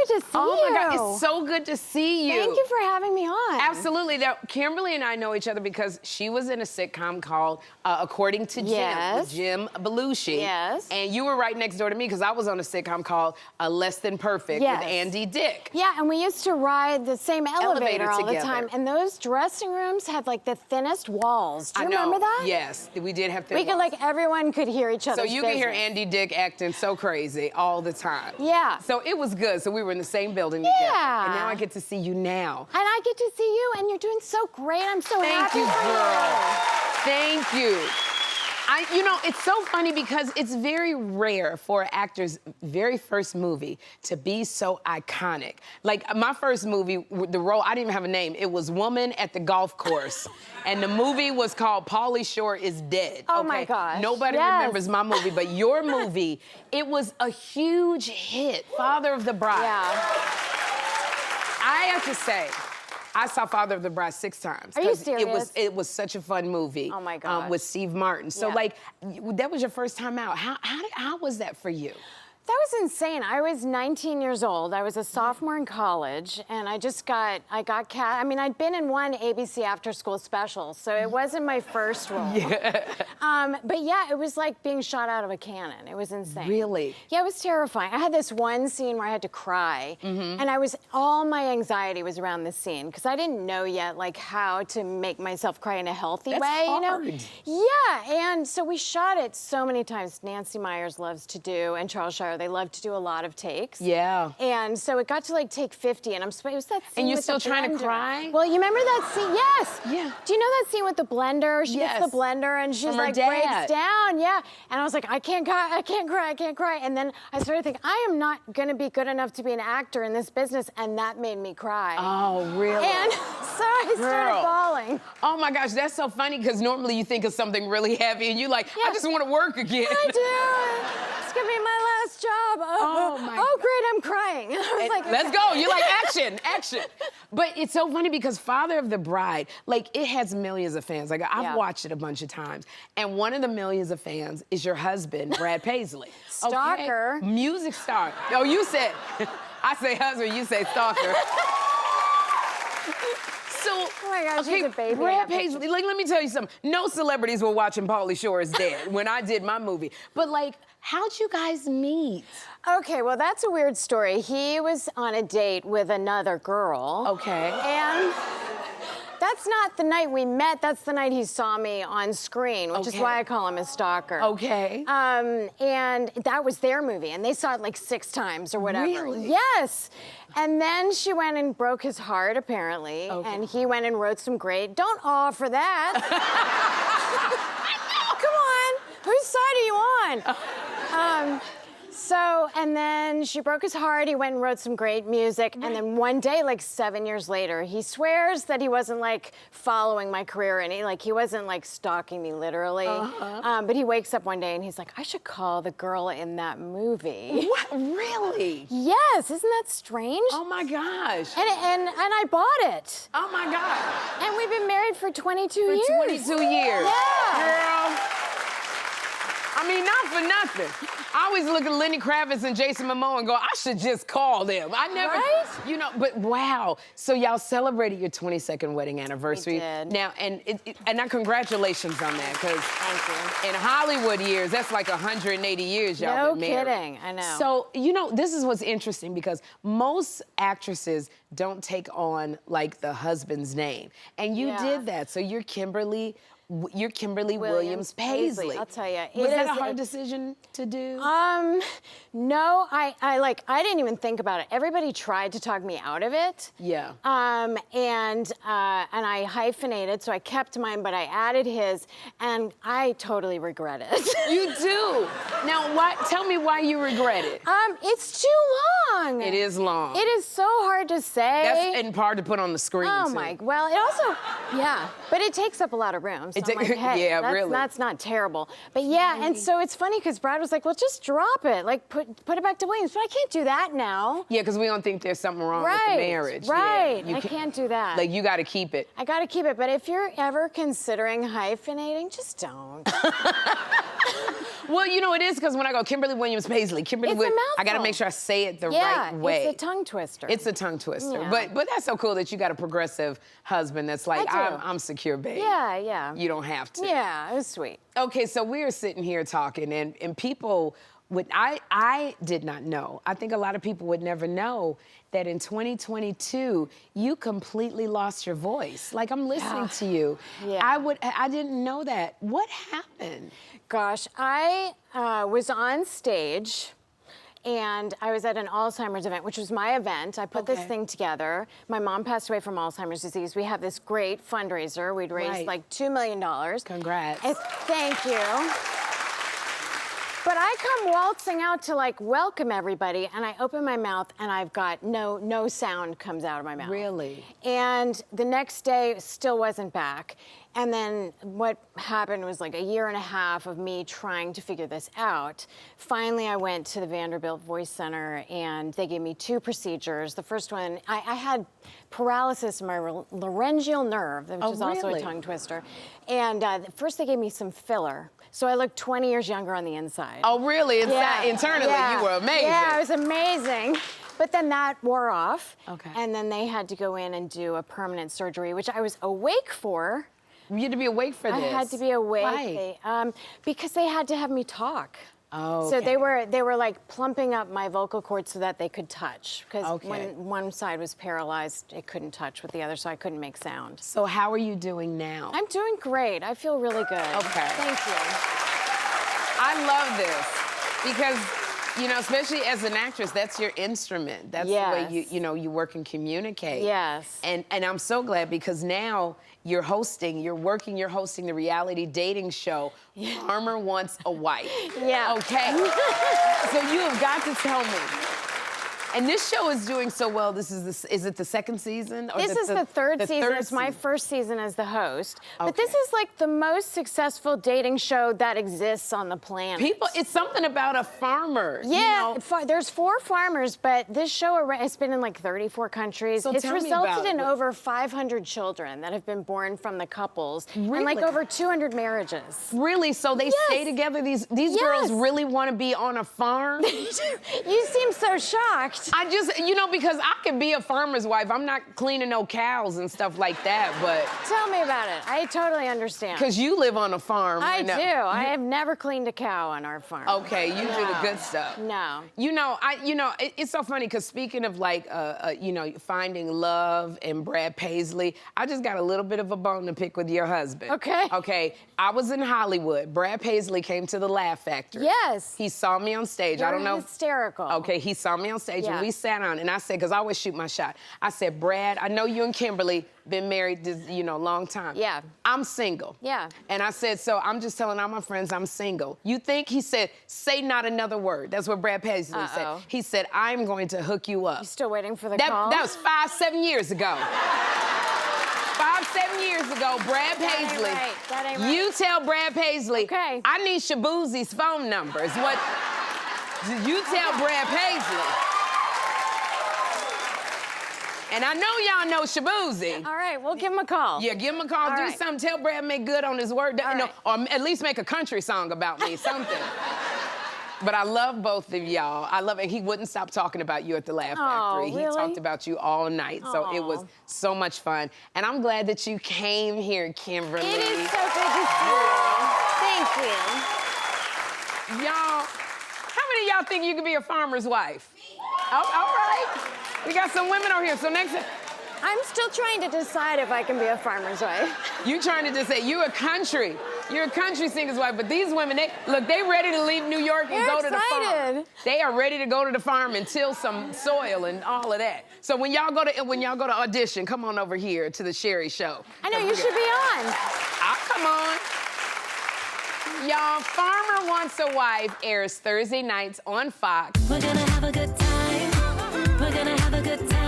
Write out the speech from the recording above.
good to see you. Oh my God, it's so good to see you. Thank you for having me on. Absolutely. Now, Kimberly and I know each other because she was in a sitcom called According to Jim, with Jim Belushi. Yes. And you were right next door to me because I was on a sitcom called Less Than Perfect with Andy Dick. Yeah, and we used to ride the same elevator all together. the time. And those dressing rooms had like the thinnest walls. Do you remember that? Yes, we did have thin walls. Like everyone could hear each other's So you could hear Andy Dick acting so crazy all the time. Yeah. So it was good. So we were in the same building together. Yeah. And now I get to see you now. And I get to see you, and you're doing so great. I'm so happy Thank you, for girl. Thank you. You know, it's so funny because it's very rare for an actor's very first movie to be so iconic. Like, my first movie, the role, I didn't even have a name. It was Woman at the Golf Course. And the movie was called Pauly Shore is Dead. Oh, my gosh. Nobody remembers my movie, but your movie, it was a huge hit. Father of the Bride. Yeah. I have to say, I saw Father of the Bride 6 times. Are you serious? It was such a fun movie. Oh my gosh. With Steve Martin. So like, that was your first time out. How was that for you? That was insane. I was 19 years old. I was a sophomore in college, and I got cast. I mean, I'd been in one ABC after school special, so it wasn't my first role. Yeah. But yeah, it was like being shot out of a cannon. It was insane. Really? Yeah, it was terrifying. I had this one scene where I had to cry, and all my anxiety was around this scene, because I didn't know yet, like, how to make myself cry in a healthy way, you know? Yeah, and so we shot it so many times. Nancy Meyers loves to do, and Charles Shire, they love to do a lot of takes. Yeah. And so it got to like take 50, and it was that scene. And you're with still the trying to blender. cry? Well, you remember that scene? Yes. Yeah. Do you know that scene with the blender? She gets the blender and she's From her like dad. breaks down. Yeah. And I was like, I can't cry, I can't cry, I can't cry. And then I started thinking, I am not gonna be good enough to be an actor in this business, and that made me cry. Oh, really? And so I started bawling. Oh my gosh, that's so funny, because normally you think of something really heavy and you're like, I just want to work again. I do. It's gonna be my last job. Oh, great, I'm crying. I was like, let's go. You're like, action, action. But it's so funny because Father of the Bride, like, it has millions of fans. Like, I've watched it a bunch of times. And one of the millions of fans is your husband, Brad Paisley. Stalker. Okay? Music star. Oh, you said, I say husband, you say stalker. So, oh my gosh, he's a baby. Brad Paisley, like, let me tell you something. No celebrities were watching Pauly Shore is Dead when I did my movie. But, like, how'd you guys meet? Okay, well, that's a weird story. He was on a date with another girl. Okay. And that's not the night we met. That's the night he saw me on screen, which is why I call him a stalker. Okay. And that was their movie, and they saw it like 6 times or whatever. Really? Yes. And then she went and broke his heart, apparently, and he went and wrote some great, don't awe for that. Come on, whose side are you on? And then she broke his heart, he went and wrote some great music, and then one day, like 7 years later, he swears that he wasn't like following my career, and he wasn't like stalking me literally, but he wakes up one day and he's like, I should call the girl in that movie. What, really? Yes, isn't that strange? Oh my gosh. And I bought it. Oh my God. And we've been married for 22 years. 22 years. Yeah. Girl. I mean, not for nothing. I always look at Lenny Kravitz and Jason Momoa and go, I should just call them. I never, you know, but wow. So y'all celebrated your 22nd wedding anniversary. We did. Now, and now congratulations on that, because in Hollywood years, that's like 180 years y'all been married. No kidding, I know. So, you know, this is what's interesting, because most actresses don't take on like the husband's name. And you did that. So you're Kimberly Williams-Paisley. I'll tell you. Was that a hard decision to do? No, I didn't even think about it. Everybody tried to talk me out of it. Yeah. And I hyphenated, so I kept mine, but I added his, and I totally regret it. You do? Now, tell me why you regret it. It's too long. It is long. It is so hard to say. That's and hard to put on the screen, Oh too. my, well, it also, but it takes up a lot of room. So I'm like, hey, really. That's not terrible. But yeah, and so it's funny because Brad was like, well, just drop it. Like, put it back to Williams. But I can't do that now. Yeah, because we don't think there's something wrong with the marriage. Right, Yeah, I can't do that. Like, you got to keep it. I got to keep it. But if you're ever considering hyphenating, just don't. Well, you know, it is because when I go Kimberly Williams-Paisley, It's a mouthful. I got to make sure I say it the Yeah, right way. it's a tongue twister. It's a tongue twister. Yeah. But that's so cool that you got a progressive husband that's like, I do. I'm secure, babe. Yeah. You don't have to. Yeah, it was sweet. Okay, so we're sitting here talking, and people would, I did not know. I think a lot of people would never know that in 2022, you completely lost your voice. Like, I'm listening to you. Yeah. I didn't know that. What happened? Gosh, I was on stage and I was at an Alzheimer's event, which was my event. I put this thing together. My mom passed away from Alzheimer's disease. We have this great fundraiser. We'd raised like $2 million. Congrats. Thank you. But I come waltzing out to like welcome everybody, and I open my mouth, and I've got no sound comes out of my mouth. Really? And the next day, still wasn't back. And then what happened was like a year and a half of me trying to figure this out. Finally, I went to the Vanderbilt Voice Center, and they gave me 2 procedures. The first one, I had paralysis in my laryngeal nerve, which is also a tongue twister. And first they gave me some filler. So I looked 20 years younger on the inside. Oh, really? Internally, you were amazing. Yeah, it was amazing. But then that wore off. Okay. And then they had to go in and do a permanent surgery, which I was awake for. You had to be awake for this. I had to be awake. Why? Because they had to have me talk. Oh, So okay. they were like plumping up my vocal cords so that they could touch. Because when Okay. one side was paralyzed, it couldn't touch with the other, so I couldn't make sound. So how are you doing now? I'm doing great. I feel really good. Okay. Thank you. I love this because, you know, especially as an actress, that's your instrument. That's the way you work and communicate. Yes. And I'm so glad because now you're hosting the reality dating show, Farmer Wants a Wife. Yeah. Okay? So you have got to tell me. And this show is doing so well. Is it the second season? Or This is the third season. third It's my season. first season as the host. But Okay. this is like the most successful dating show that exists on the planet. It's something about a farmer. Yeah, You know? there's 4 farmers, but this show has been in like 34 countries. So It's tell me resulted about in it. over 500 children that have been born from the couples and like Really? over 200 marriages. Really? So they stay together? These girls really want to be on a farm? You seem so shocked. I just, because I could be a farmer's wife. I'm not cleaning no cows and stuff like that, but... Tell me about it. I totally understand. Because you live on a farm. I do. I have never cleaned a cow on our farm. Okay, you do the good stuff. No. It's so funny because speaking of like, finding love and Brad Paisley, I just got a little bit of a bone to pick with your husband. Okay. Okay, I was in Hollywood. Brad Paisley came to the Laugh Factory. Yes. He saw me on stage. I don't know. Hysterical. Okay, he saw me on stage and Yeah. we sat down and I said, because I always shoot my shot. I said, Brad, I know you and Kimberly been married, a long time. Yeah. I'm single. Yeah. And I said, so I'm just telling all my friends I'm single. You think? He said, say not another word. That's what Brad Paisley said. He said, I'm going to hook you up. You still waiting for the call? That was 5-7 years ago. 5-7 years ago, Brad Paisley. That ain't right. You tell Brad Paisley, Okay. I need Shaboozie's phone number. Is what you tell Brad Paisley. And I know y'all know Shaboozie. All right, we'll give him a call. Yeah, give him a call, do right. something. Tell Brad make good on his word. All right. Or at least make a country song about me, something. But I love both of y'all. I love it. He wouldn't stop talking about you at the Laugh Factory. Really? He talked about you all night. So it was so much fun. And I'm glad that you came here, Kimberly. It is so good to see you. Thank you. Y'all, how many of y'all think you could be a farmer's wife? All right. We got some women over here. So next time. I'm still trying to decide if I can be a farmer's wife. You trying to just say you're a country singer's wife, but these women, they ready to leave New York and go to the farm. excited. They are ready to go to the farm and till some soil and all of that. So when y'all go to audition, come on over here to the Sherri show. I know, you should be on. I'll come on. Y'all, Farmer Wants a Wife airs Thursday nights on Fox. We're gonna have a good time. We're gonna have a good time.